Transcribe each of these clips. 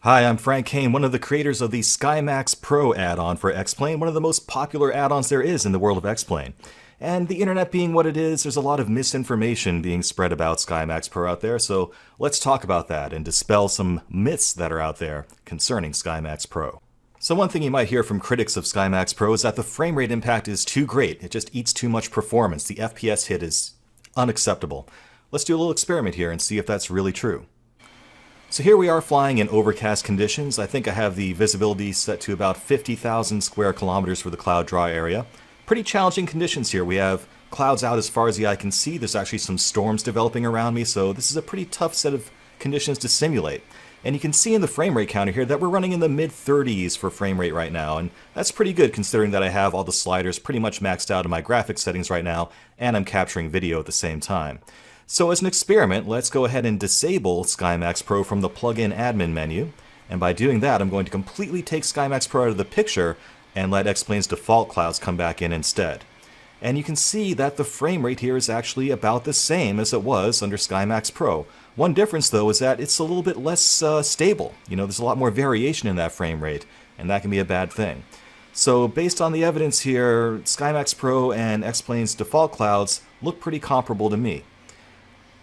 Hi, I'm Frank Kane, one of the creators of the SkyMaxx Pro add-on for X-Plane, one of the most popular add-ons there is in the world of X-Plane. And the internet being what it is, there's a lot of misinformation being spread about SkyMaxx Pro out there, so let's talk about that and dispel some myths that are out there concerning SkyMaxx Pro. So one thing you might hear from critics of SkyMaxx Pro is that the frame rate impact is too great. It just eats too much performance. The FPS hit is unacceptable. Let's do a little experiment here and see if that's really true. So here we are flying in overcast conditions. I think I have the visibility set to about 50,000 square kilometers for the cloud dry area. Pretty challenging conditions here. We have clouds out as far as the eye can see. There's actually some storms developing around me, so this is a pretty tough set of conditions to simulate. And you can see in the frame rate counter here that we're running in the mid-30s for frame rate right now, and that's pretty good considering that I have all the sliders pretty much maxed out in my graphics settings right now, and I'm capturing video at the same time. So as an experiment, let's go ahead and disable SkyMaxx Pro from the plugin admin menu. And by doing that, I'm going to completely take SkyMaxx Pro out of the picture and let X-Plane's default clouds come back in instead. And you can see that the frame rate here is actually about the same as it was under SkyMaxx Pro. One difference though is that it's a little bit less stable. There's a lot more variation in that frame rate, and that can be a bad thing. So based on the evidence here, SkyMaxx Pro and X-Plane's default clouds look pretty comparable to me.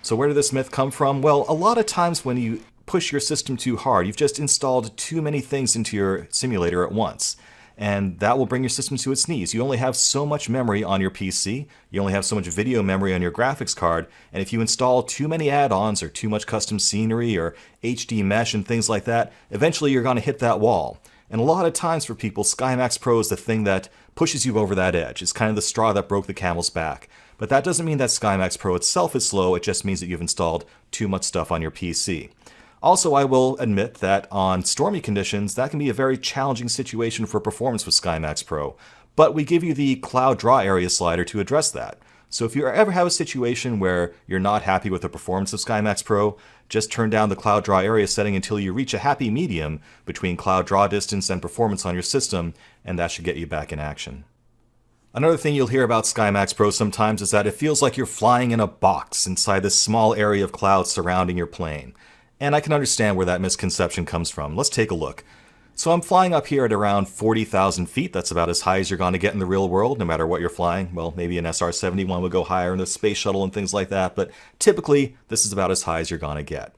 So where did this myth come from? Well, a lot of times when you push your system too hard, you've just installed too many things into your simulator at once. And that will bring your system to its knees. You only have so much memory on your PC, you only have so much video memory on your graphics card, and if you install too many add-ons or too much custom scenery or HD mesh and things like that, eventually you're going to hit that wall. And a lot of times for people, SkyMaxx Pro is the thing that pushes you over that edge. It's kind of the straw that broke the camel's back. But that doesn't mean that SkyMaxx Pro itself is slow, it just means that you've installed too much stuff on your PC. Also, I will admit that on stormy conditions, that can be a very challenging situation for performance with SkyMaxx Pro. But we give you the cloud dry area slider to address that. So if you ever have a situation where you're not happy with the performance of SkyMaxx Pro, just turn down the cloud dry area setting until you reach a happy medium between cloud draw distance and performance on your system, and that should get you back in action. Another thing you'll hear about SkyMaxx Pro sometimes is that it feels like you're flying in a box inside this small area of clouds surrounding your plane. And I can understand where that misconception comes from. Let's take a look. So I'm flying up here at around 40,000 feet. That's about as high as you're going to get in the real world, no matter what you're flying. Well, maybe an SR-71 would go higher in the space shuttle and things like that, but typically this is about as high as you're going to get.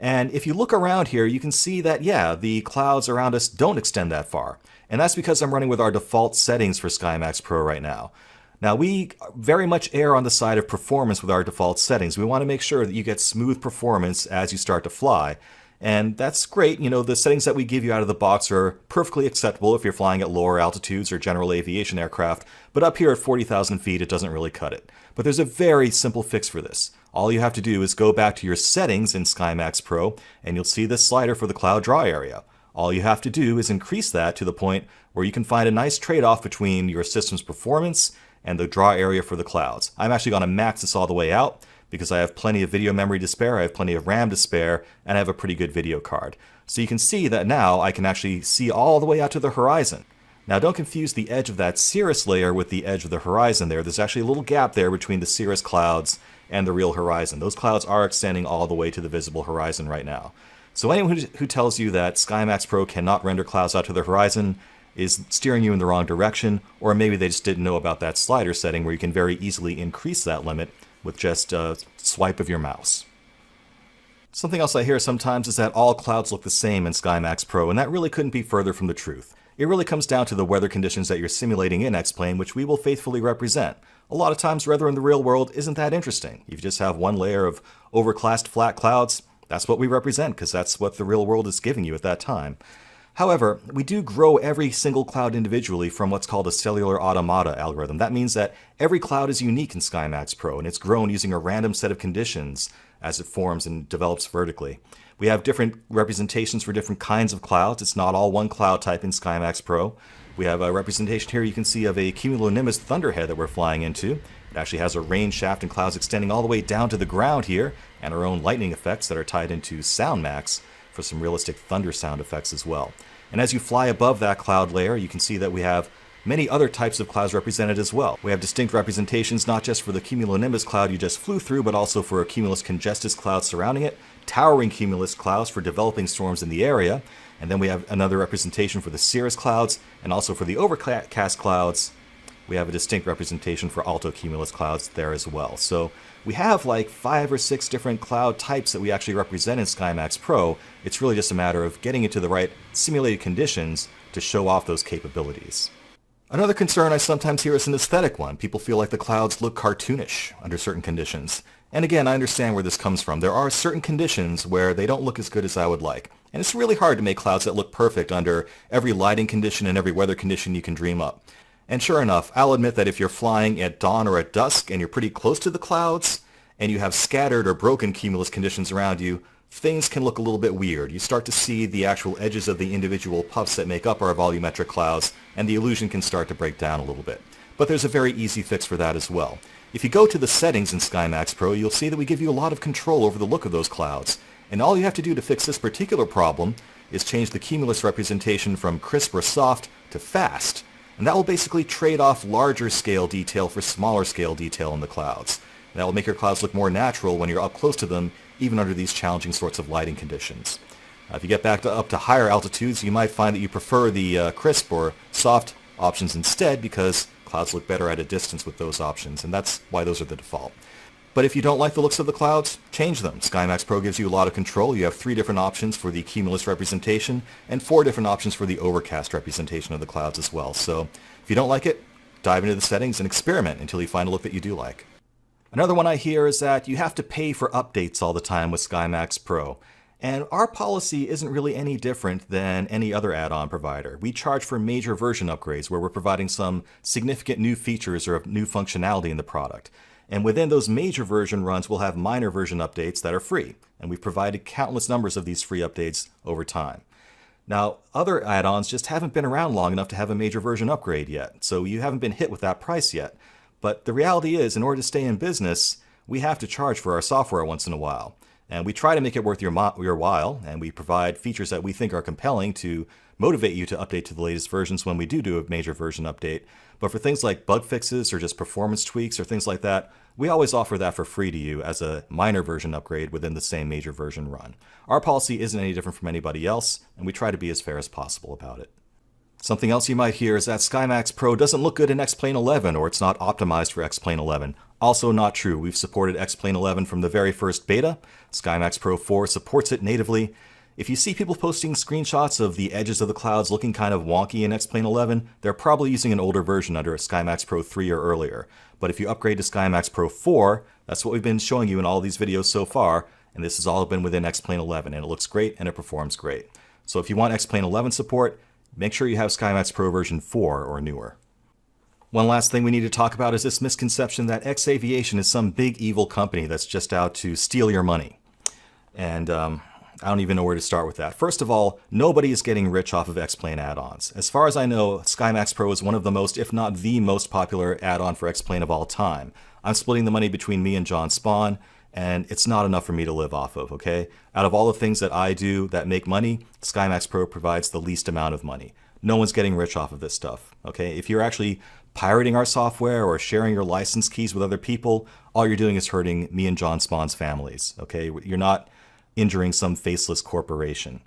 And if you look around here, you can see that, yeah, the clouds around us don't extend that far. And that's because I'm running with our default settings for SkyMaxx Pro right now. Now, we very much err on the side of performance with our default settings. We want to make sure that you get smooth performance as you start to fly. And that's great. The settings that we give you out of the box are perfectly acceptable if you're flying at lower altitudes or general aviation aircraft. But up here at 40,000 feet, it doesn't really cut it. But there's a very simple fix for this. All you have to do is go back to your settings in SkyMaxx Pro, and you'll see this slider for the cloud dry area. All you have to do is increase that to the point where you can find a nice trade-off between your system's performance and the dry area for the clouds. I'm actually going to max this all the way out because I have plenty of video memory to spare, I have plenty of RAM to spare, and I have a pretty good video card. So you can see that now I can actually see all the way out to the horizon. Now don't confuse the edge of that cirrus layer with the edge of the horizon there. There's actually a little gap there between the cirrus clouds and the real horizon. Those clouds are extending all the way to the visible horizon right now. So anyone who tells you that SkyMaxx Pro cannot render clouds out to the horizon is steering you in the wrong direction, or maybe they just didn't know about that slider setting where you can very easily increase that limit with just a swipe of your mouse. Something else I hear sometimes is that all clouds look the same in SkyMaxx Pro, and that really couldn't be further from the truth. It really comes down to the weather conditions that you're simulating in X-Plane, which we will faithfully represent. A lot of times weather in the real world isn't that interesting. You just have one layer of overcast flat clouds. That's what we represent because that's what the real world is giving you at that time. However, we do grow every single cloud individually from what's called a cellular automata algorithm. That means that every cloud is unique in SkyMaxx Pro, and it's grown using a random set of conditions as it forms and develops vertically. We have different representations for different kinds of clouds. It's not all one cloud type in SkyMaxx Pro. We have a representation here you can see of a cumulonimbus thunderhead that we're flying into. It actually has a rain shaft and clouds extending all the way down to the ground here, and our own lightning effects that are tied into SoundMaxx for some realistic thunder sound effects as well. And as you fly above that cloud layer, you can see that we have many other types of clouds represented as well. We have distinct representations not just for the cumulonimbus cloud you just flew through, but also for a cumulus congestus cloud surrounding it, towering cumulus clouds for developing storms in the area, and then we have another representation for the cirrus clouds, and also for the overcast clouds, we have a distinct representation for altocumulus clouds there as well. So we have like 5 or 6 different cloud types that we actually represent in SkyMaxx Pro. It's really just a matter of getting into the right simulated conditions to show off those capabilities. Another concern I sometimes hear is an aesthetic one. People feel like the clouds look cartoonish under certain conditions. And again, I understand where this comes from. There are certain conditions where they don't look as good as I would like. And it's really hard to make clouds that look perfect under every lighting condition and every weather condition you can dream up. And sure enough, I'll admit that if you're flying at dawn or at dusk and you're pretty close to the clouds, and you have scattered or broken cumulus conditions around you, things can look a little bit weird. You start to see the actual edges of the individual puffs that make up our volumetric clouds, and the illusion can start to break down a little bit. But there's a very easy fix for that as well. If you go to the settings in SkyMaxx Pro, you'll see that we give you a lot of control over the look of those clouds. And all you have to do to fix this particular problem is change the cumulus representation from crisp or soft to fast. And that will basically trade off larger scale detail for smaller scale detail in the clouds. And that will make your clouds look more natural when you're up close to them, even under these challenging sorts of lighting conditions. If you get back up to higher altitudes, you might find that you prefer the crisp or soft options instead, because clouds look better at a distance with those options, and that's why those are the default. But if you don't like the looks of the clouds, change them. SkyMaxx Pro gives you a lot of control. You have 3 different options for the cumulus representation and 4 different options for the overcast representation of the clouds as well. So if you don't like it, dive into the settings and experiment until you find a look that you do like. Another one I hear is that you have to pay for updates all the time with SkyMaxx Pro. And our policy isn't really any different than any other add-on provider. We charge for major version upgrades where we're providing some significant new features or new functionality in the product. And within those major version runs, we'll have minor version updates that are free. And we've provided countless numbers of these free updates over time. Now, other add-ons just haven't been around long enough to have a major version upgrade yet. So you haven't been hit with that price yet. But the reality is, in order to stay in business, we have to charge for our software once in a while. And we try to make it worth your while, and we provide features that we think are compelling to motivate you to update to the latest versions when we do a major version update. But for things like bug fixes or just performance tweaks or things like that, we always offer that for free to you as a minor version upgrade within the same major version run. Our policy isn't any different from anybody else, and we try to be as fair as possible about it. Something else you might hear is that SkyMaxx Pro doesn't look good in X-Plane 11, or it's not optimized for X-Plane 11. Also not true. We've supported X-Plane 11 from the very first beta. SkyMaxx Pro 4 supports it natively. If you see people posting screenshots of the edges of the clouds looking kind of wonky in X-Plane 11, they're probably using an older version under a SkyMaxx Pro 3 or earlier. But if you upgrade to SkyMaxx Pro 4, that's what we've been showing you in all these videos so far, and this has all been within X-Plane 11, and it looks great and it performs great. So if you want X-Plane 11 support, make sure you have SkyMaxx Pro version 4 or newer. One last thing we need to talk about is this misconception that X-Aviation is some big evil company that's just out to steal your money. And I don't even know where to start with that. First of all, nobody is getting rich off of X-Plane add-ons. As far as I know, SkyMaxx Pro is one of the most, if not the most popular add-on for X-Plane of all time. I'm splitting the money between me and John Spawn, and it's not enough for me to live off of, okay? Out of all the things that I do that make money, SkyMaxx Pro provides the least amount of money. No one's getting rich off of this stuff, okay? If you're actually pirating our software or sharing your license keys with other people, all you're doing is hurting me and John Spawn's families, okay? You're not injuring some faceless corporation.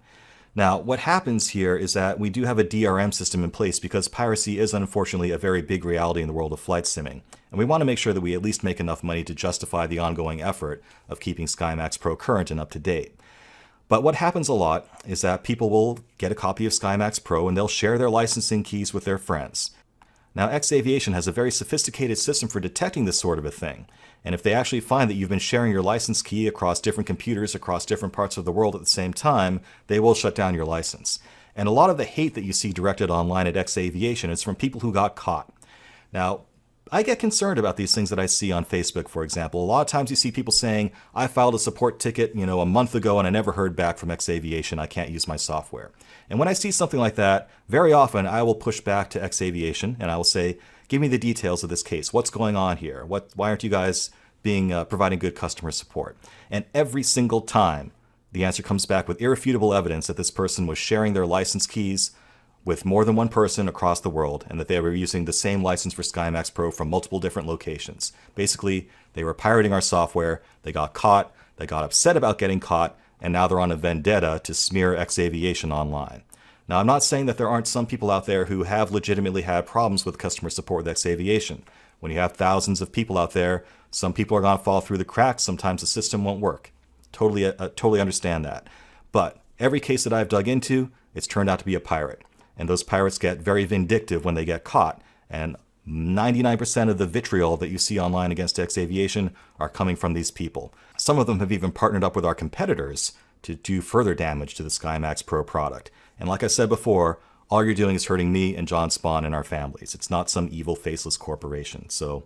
Now, what happens here is that we do have a DRM system in place because piracy is unfortunately a very big reality in the world of flight simming. And we want to make sure that we at least make enough money to justify the ongoing effort of keeping SkyMaxx Pro current and up to date. But what happens a lot is that people will get a copy of SkyMaxx Pro and they'll share their licensing keys with their friends. Now, X-Aviation has a very sophisticated system for detecting this sort of a thing. And if they actually find that you've been sharing your license key across different computers across different parts of the world at the same time, they will shut down your license. And a lot of the hate that you see directed online at X-Aviation is from people who got caught. Now, I get concerned about these things that I see on Facebook, for example. A lot of times you see people saying, I filed a support ticket, a month ago and I never heard back from X-Aviation. I can't use my software. And when I see something like that, very often I will push back to X-Aviation and I will say, give me the details of this case. What's going on here? Why aren't you guys providing good customer support? And every single time, the answer comes back with irrefutable evidence that this person was sharing their license keys with more than one person across the world, and that they were using the same license for SkyMaxx Pro from multiple different locations. Basically, they were pirating our software, they got caught, they got upset about getting caught, and now they're on a vendetta to smear X-Aviation online. Now, I'm not saying that there aren't some people out there who have legitimately had problems with customer support with X-Aviation. When you have thousands of people out there, some people are going to fall through the cracks, sometimes the system won't work. Totally understand that. But every case that I've dug into, it's turned out to be a pirate. And those pirates get very vindictive when they get caught. And 99% of the vitriol that you see online against X-Aviation are coming from these people. Some of them have even partnered up with our competitors to do further damage to the SkyMaxx Pro product. And like I said before, all you're doing is hurting me and John Spawn and our families. It's not some evil, faceless corporation. So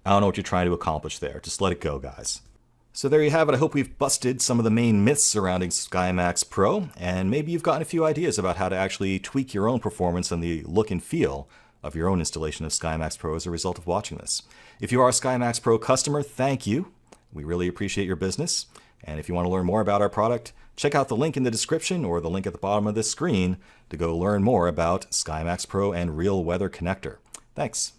I don't know what you're trying to accomplish there. Just let it go, guys. So there you have it. I hope we've busted some of the main myths surrounding SkyMaxx Pro, and maybe you've gotten a few ideas about how to actually tweak your own performance and the look and feel of your own installation of SkyMaxx Pro as a result of watching this. If you are a SkyMaxx Pro customer, thank you. We really appreciate your business. And if you want to learn more about our product, check out the link in the description or the link at the bottom of this screen to go learn more about SkyMaxx Pro and Real Weather Connector. Thanks.